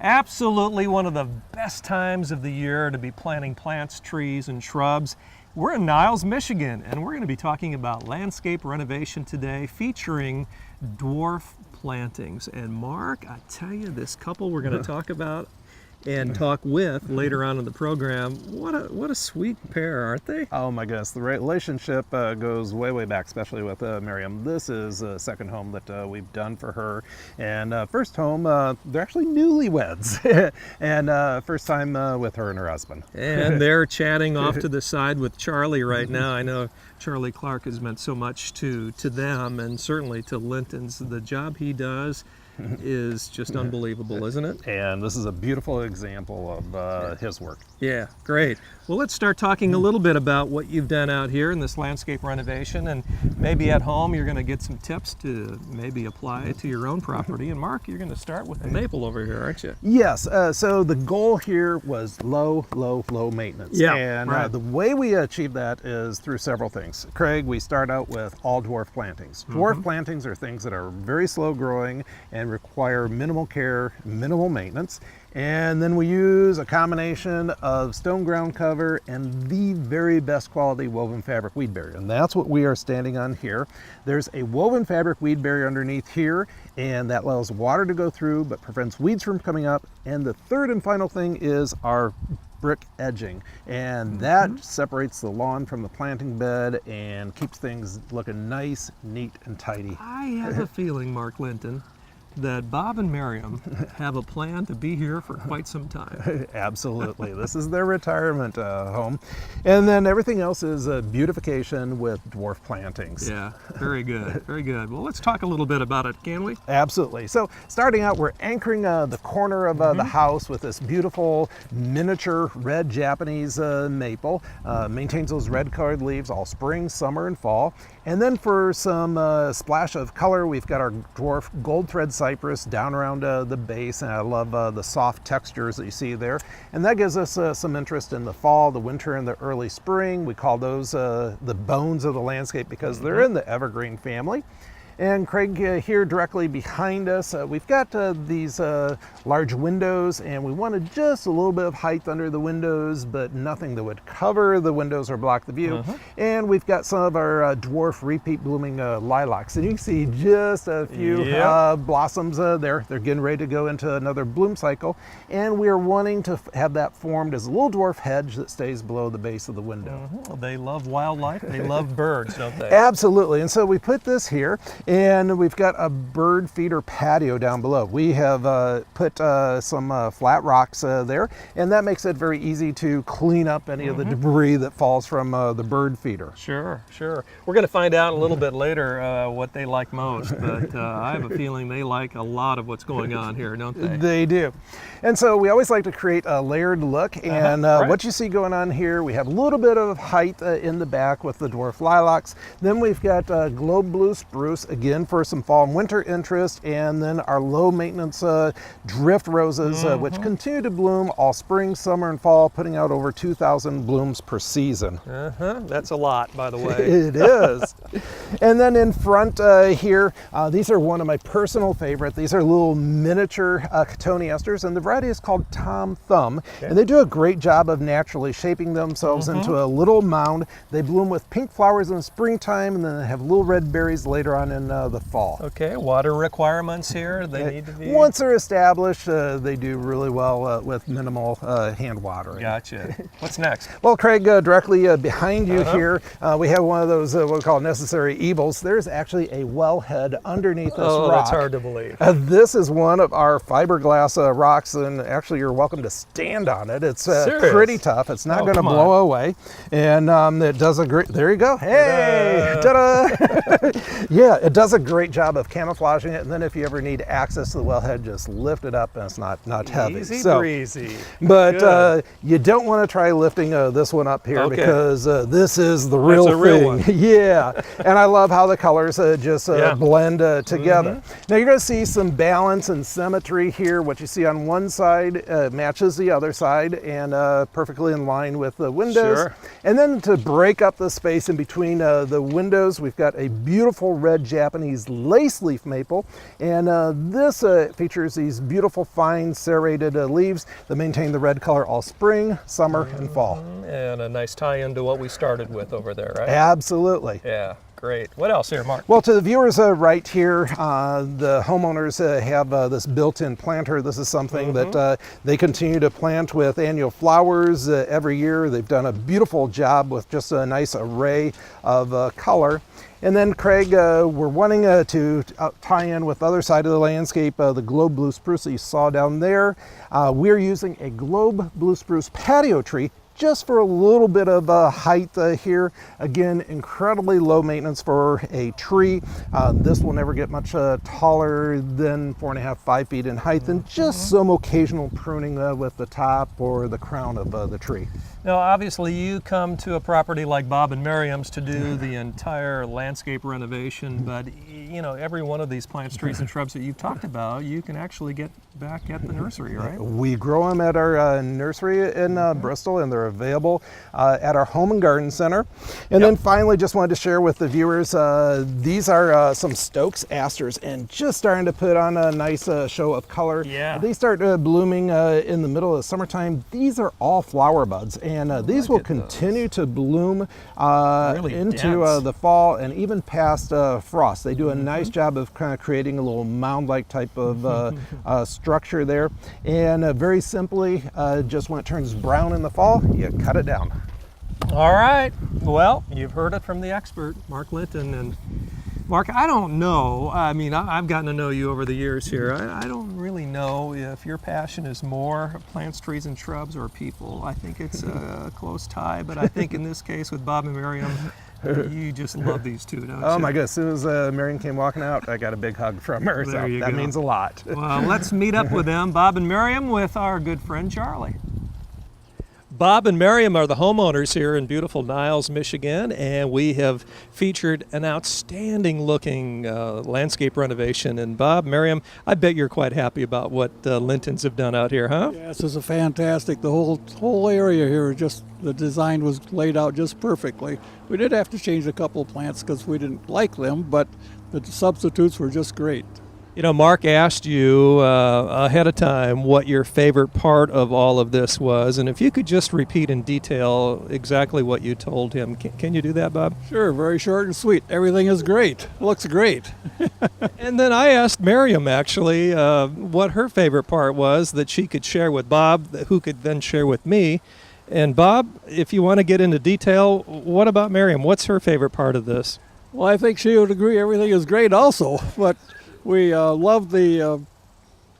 Absolutely one of the best times of the year to be planting plants, trees, and shrubs. We're in Niles, Michigan, and we're going to be talking about landscape renovation today, featuring Dwarf plantings. And Mark, I tell you, this couple we're going to talk about and talk with later on in the program, what a sweet pair, aren't they? Oh my goodness, the relationship goes way back, especially with Miriam. This is a second home that we've done for her, and first home, they're actually newlyweds, and first time with her and her husband. And they're chatting off to the side with Charlie right now. I know Charlie Clark has meant so much to them, and certainly to Linton's. The job he does is just unbelievable, isn't it? And this is a beautiful example of his work. Yeah, great. Well, let's start talking a little bit about what you've done out here in this landscape renovation, and maybe at home you're going to get some tips to maybe apply it to your own property. And Mark, you're going to start with the maple over here, aren't you? Yes, so the goal here was low maintenance. Yeah, and right. The way we achieve that is through several things. Craig, we start out with all dwarf plantings. Dwarf plantings are things that are very slow growing and require minimal care, minimal maintenance. And then we use a combination of stone ground cover and the very best quality woven fabric weed barrier. And that's what we are standing on here. There's a woven fabric weed barrier underneath here, and that allows water to go through but prevents weeds from coming up. And the third and final thing is our brick edging, and that separates the lawn from the planting bed and keeps things looking nice, neat, and tidy. I have a feeling, Mark Linton, that Bob and Miriam have a plan to be here for quite some time. Absolutely. This is their retirement home. And then everything else is beautification with dwarf plantings. Yeah, very good, very good. Well, let's talk a little bit about it, can we? Absolutely. So starting out, we're anchoring the corner of the house with this beautiful miniature red Japanese maple. Maintains those red colored leaves all spring, summer, and fall. And then for some splash of color, we've got our dwarf gold thread cypress down around the base, and I love the soft textures that you see there. And that gives us some interest in the fall, the winter, and the early spring. We call those the bones of the landscape because they're in the evergreen family. And Craig, here directly behind us, we've got these large windows, and we wanted just a little bit of height under the windows, but nothing that would cover the windows or block the view. And we've got some of our dwarf repeat blooming lilacs, and you can see just a few blossoms there. They're getting ready to go into another bloom cycle, and we are wanting to have that formed as a little dwarf hedge that stays below the base of the window. They love wildlife, they love birds, don't they? Absolutely, and so we put this here, and we've got a bird feeder patio down below. We have put some flat rocks there, and that makes it very easy to clean up any of the debris that falls from the bird feeder. Sure, sure. We're going to find out a little bit later what they like most, but I have a feeling they like a lot of what's going on here, don't they? They do. And so we always like to create a layered look, and what you see going on here, we have a little bit of height in the back with the dwarf lilacs. Then we've got globe blue spruce, again for some fall and winter interest, and then our low maintenance drift roses, which continue to bloom all spring, summer, and fall, putting out over 2,000 blooms per season. That's a lot, by the way. It is. And then in front here, these are one of my personal favorite. These are little miniature cotoneasters, and the variety is called Tom Thumb, and they do a great job of naturally shaping themselves into a little mound. They bloom with pink flowers in the springtime, and then they have little red berries later on in the fall. Okay, water requirements here, they need to be... Once they're established, they do really well with minimal hand watering. Gotcha. What's next? Well, Craig, directly behind you here, we have one of those what we call necessary evils. There's actually a wellhead underneath this rock. That's hard to believe. This is one of our fiberglass rocks, and actually you're welcome to stand on it. It's pretty tough. It's not going to blow away. And it does a great, there you go. Hey, ta-da! Yeah, it does a great job of camouflaging it, and then if you ever need access to the wellhead, just lift it up, and it's not heavy. Easy breezy. But you don't want to try lifting this one up here because this is the real thing. Real one. Yeah, and I love how the colors just blend together. Now you're going to see some balance and symmetry here. What you see on one side matches the other side, and perfectly in line with the windows. And then to break up the space in between the windows, we've got a beautiful red Japanese Japanese lace leaf maple. And this features these beautiful fine serrated leaves that maintain the red color all spring, summer, and fall. And a nice tie into what we started with over there, right? Absolutely. Yeah, great. What else here, Mark? Well, to the viewers right here, the homeowners have this built-in planter. This is something that they continue to plant with annual flowers every year. They've done a beautiful job with just a nice array of color. And then, Craig, we're wanting to tie in with the other side of the landscape, the globe blue spruce that you saw down there. We're using a globe blue spruce patio tree just for a little bit of height here. Again, incredibly low maintenance for a tree. This will never get much taller than 4.5, 5 feet in height, and just some occasional pruning with the top or the crown of the tree. Now, obviously, you come to a property like Bob and Miriam's to do the entire landscape renovation, but you know, every one of these plants, trees, and shrubs that you've talked about, you can actually get back at the nursery, right? We grow them at our nursery in Bristol, and they're available at our Home and Garden Center. And then finally, just wanted to share with the viewers, these are some Stokes asters, and just starting to put on a nice show of color. Yeah. They start blooming in the middle of the summertime. These are all flower buds, and these will continue to bloom Really into the fall and even past frost. They do a nice job of kind of creating a little mound-like type of structure there. And very simply, just when it turns brown in the fall, you cut it down. All right. Well, you've heard it from the expert, Mark Linton. And Mark, I don't know. I mean, I've gotten to know you over the years here. I don't really know if your passion is more plants, trees, and shrubs or people. I think it's a close tie, but I think in this case with Bob and Miriam, you just love these two, don't you? Oh my goodness, as soon as Miriam came walking out, I got a big hug from her, so that means a lot. Well, let's meet up with them, Bob and Miriam, with our good friend Charlie. Bob and Miriam are the homeowners here in beautiful Niles, Michigan, and we have featured an outstanding looking landscape renovation. And Bob, Miriam, I bet you're quite happy about what Lintons have done out here, huh? Yes, it's a fantastic. The whole area here, just the design was laid out just perfectly. We did have to change a couple of plants because we didn't like them, but the substitutes were just great. You know, Mark asked you ahead of time what your favorite part of all of this was, and if you could just repeat in detail exactly what you told him. Can you do that, Bob? Sure, very short and sweet. Everything is great. Looks great. And then I asked Miriam, actually, what her favorite part was that she could share with Bob, who could then share with me. And Bob, if you want to get into detail, what about Miriam? What's her favorite part of this? Well, I think she would agree everything is great also, but we love the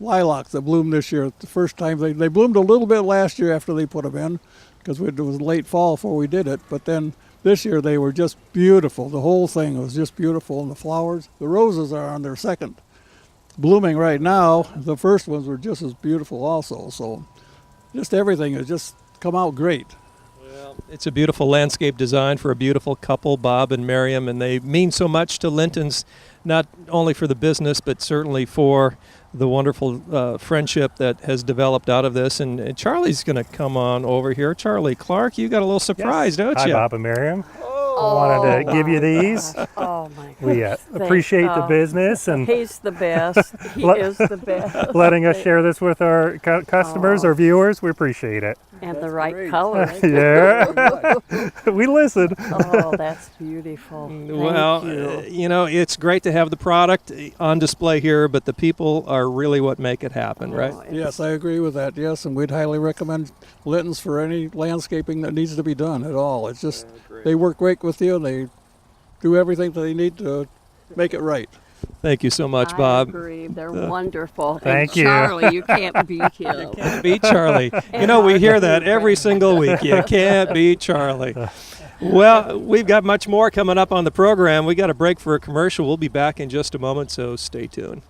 lilacs that bloomed this year. The first time they bloomed a little bit last year after they put them in because it was late fall before we did it. But then this year they were just beautiful. The whole thing was just beautiful. And the flowers, the roses are on their second blooming right now. The first ones were just as beautiful also. So just everything has just come out great. Well, it's a beautiful landscape design for a beautiful couple, Bob and Miriam, and they mean so much to Lintons, not only for the business, but certainly for the wonderful friendship that has developed out of this. And Charlie's going to come on over here. Charlie Clark, you got a little surprise, don't you? Hi, Bob and Miriam. I wanted to give you these. Oh my We goodness. appreciate the business and He's the best. He is the best. letting us share this with our customers or viewers. We appreciate it. And the right color. Yeah, we listen. Oh, that's beautiful. Well, Thank you. you know, it's great to have the product on display here, but the people are really what make it happen, right? Oh, it's- Yes, I agree with that. Yes, and we'd highly recommend Lintons for any landscaping that needs to be done at all. It's just they work great with you. They do everything that they need to make it right. Thank you so much, I Bob. agree. They're wonderful. Thank and you. Charlie, you can't beat him. Can't beat Charlie. You know, we hear that every single week. You can't beat Charlie. Well, we've got much more coming up on the program. We got a break for a commercial. We'll be back in just a moment, so stay tuned.